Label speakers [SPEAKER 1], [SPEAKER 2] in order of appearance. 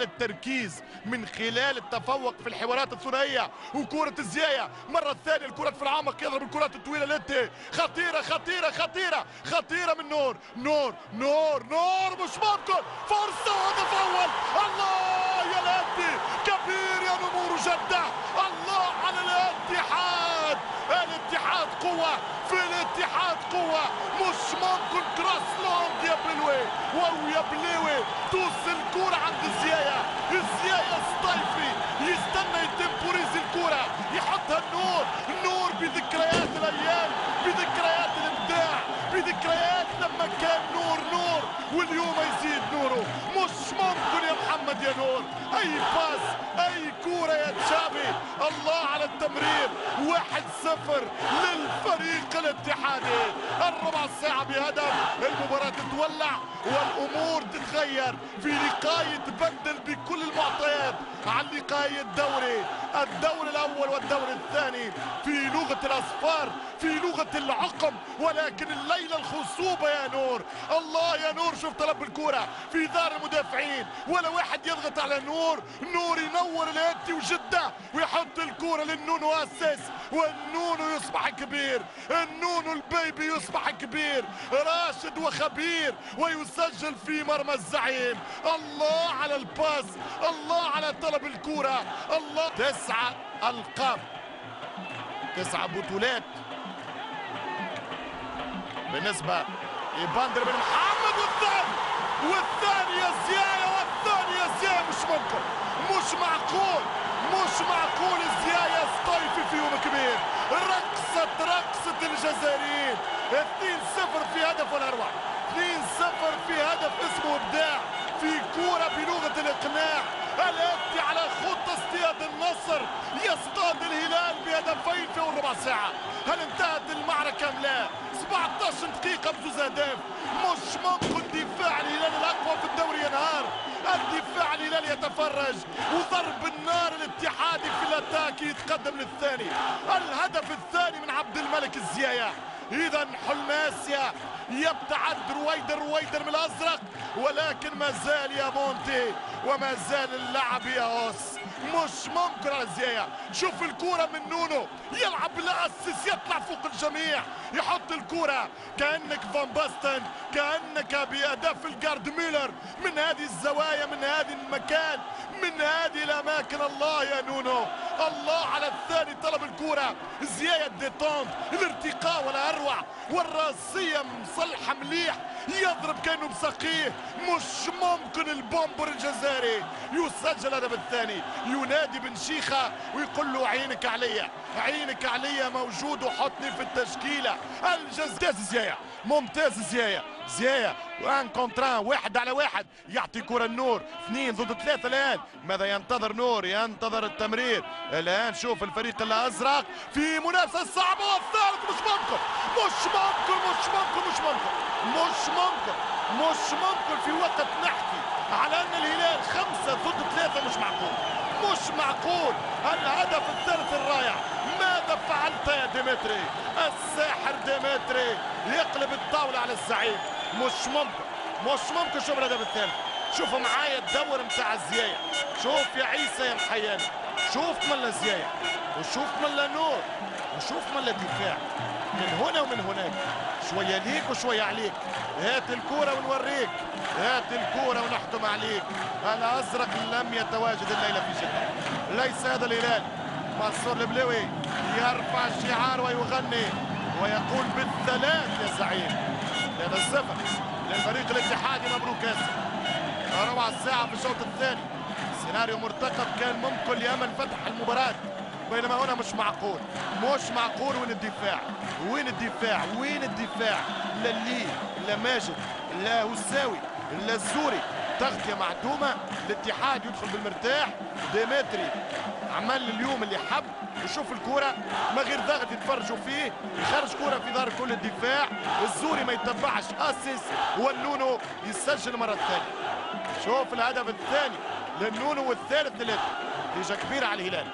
[SPEAKER 1] التركيز من خلال التفوق في الحوارات الثنائيه وكره الزيايه مره ثانيه الكره في العمق يضرب الكرات الطويله لتي خطيره خطيره خطيره خطيره من نور نور نور نور مش ممكن فرصه وهدف اول الله يا الاتي كبير يا نمور جده الله على الاتحاد الاتحاد قوه في الاتحاد قوه مش ممكن كراس لونج يا بلوي واو يا بلوي توصل الكرة عند الزيايا الصيفي يستنى يتمبوريز الكرة يحطها النور بذكريات الايام بذكريات الابداع بذكريات لما كان نور واليوم يزيد نوره مش ممكن يا محمد يا نور اي باس اي كورة يا تشافي الله على التمرير 1-0 للفريق الاتحادي الربع ساعة بهدف المباراة تتولع والامور تتغير في لقاء يتبدل بكل المعطيات عن لقاء الدوري الاول والدوري الثاني في لغة الاصفار في لغة العقم ولكن الليلة الخصوبة يا نور الله يا نور شوف طلب الكرة في دار المدافعين ولا واحد يضغط على نور ينور الاتي وجدة ويحط الكرة للنونو اساس والنونو يصبح كبير النونو البيبي يصبح كبير راشد وخبير ويسجل في مرمى الزعيم الله على الباس الله على طلب الكرة الله 9 ألقاب 9 بطولات بالنسبة لباندر بن محمد والثاني يا زيايا مش معقول الزيايا الصيفي في يوم كبير رقصة الجزائريين 2-0 في هدف الأروع 2-0 في هدف اسمه إبداع في كورة بلغة الإقناع الاتي على خط اصطياد النصر يصطاد الهلال بهدفين في أول ربع ساعة هل انتهت المعركة أم لا 17 دقيقة بجوز أهداف مش ممكن دفاع الهلال الأقوى في الدوري ينهار الدفاع الهلال يتفرج وضرب النار الاتحادي في الاتاك يتقدم للثاني الهدف الثاني من عبد الملك الزيايا اذا حلم اسيا يبتعد رويدر من الازرق ولكن ما زال يا مونتي وما زال اللعب يا اوس مش ممكن على الزيايا شوف الكرة من نونو يلعب بالاسس يطلع فوق الجميع يحط الكرة كأنك فان باستن كأنك بأهداف الجارد ميلر من هذه الزوايا من هذه المكان من هذه الأماكن الله يا نونو الله على الثاني طلب الكرة زيايا الديتونت الارتقاء ولا أروع والراسية مصلحة مليح يضرب كأنه مسقيه مش ممكن البومبر الجزائري يسجل الهدف الثاني ينادي بن شيخة ويقول له عينك عليا موجود وحطني في التشكيلة ممتاز زيايا وان كونتران 1 على 1 يعطي كرة النور 2 ضد 3 الآن ماذا ينتظر نور ينتظر التمرير الآن شوف الفريق الأزرق في منافسة صعبة والثالث مش ممكن في وقت نحكي على أن الهلال 5 ضد 3 مش معقول الهدف الثالث الرائع ماذا فعلت يا ديمتري الساحر ديمتري يقلب الطاولة على الزعيم مش ممكن شوف الهدف الثالث شوفوا معايا الدور متاع الزيايا شوف يا عيسى يا محياني شوف ملا زيايا وشوف ملا نور وشوف ملا دفاع من هنا ومن هناك شوية ليك وشوية عليك هات الكورة ونوريك هات الكورة ونحكم عليك الأزرق لم يتواجد الليلة في جدة ليس هذا الهلال منصور البلوي يرفع الشعار ويغني ويقول بالثلاث يا زعيم 3-0 للفريق الاتحادي مبروك ياسر ربع ساعة في الشوط الثاني سيناريو مرتقب كان ممكن لأمل فتح المباراة بينما هنا مش معقول وين الدفاع لا اللي لا ماجد لا وساوي لا الزوري تغطية معدومة الاتحاد يدخل بالمرتاح ديمتري عمل اليوم اللي حب يشوف الكرة ما غير ضغط يتفرجوا فيه يخرج كرة في ظهر كل الدفاع الزوري ما يتبعش اسيس والنونو يسجل مرة ثانية شوف الهدف الثاني للنونو والثالث للاتحاد نتيجة كبيرة على الهلال